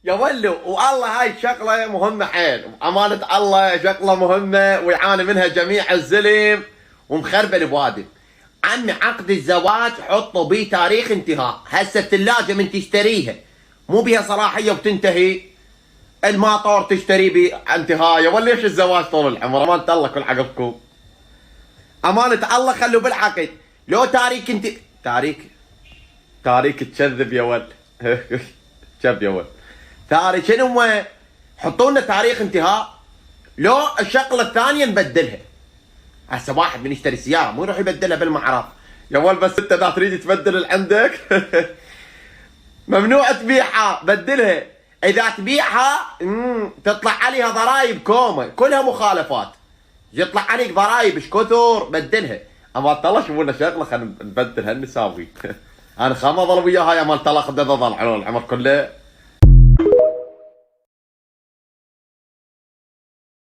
يا ولو والله هاي شغله مهمه حيل، امانه الله شغله مهمه ويعاني منها جميع الزلم ومخربل بوادي. عمي عقد الزواج حطوا بيه تاريخ انتهاء، هسه الثلاجه من تشتريها مو بيها صلاحيه وتنتهي، الماطور تشتري بانتهاء. يا ولي ايش الزواج طول العمر؟ امانه الله كل عقبكم، امانه الله خلوا بالعقد. لو تاريخ انت تاريخ تكذب يا ولد كذب يا ولد. تاريخ شنو هو؟ حطوا لنا تاريخ انتهاء، لو الشغله الثانيه نبدلها. هسه واحد من يشتري سياره مو يروح يبدلها بالمعرض يا ولد، بس انت اذا تريد تبدل اللي عندك ممنوع تبيعها، بدلها. اذا تبيعها تطلع عليها ضرائب كومه، كلها مخالفات، يطلع عليك ضرائب ايش كثر، بدلها. اما طلع شوفوا لنا شغله خلينا نبدل هالنساوي انا خام اظل وياها يا مال طلاق، خذ ظل على العمر كله.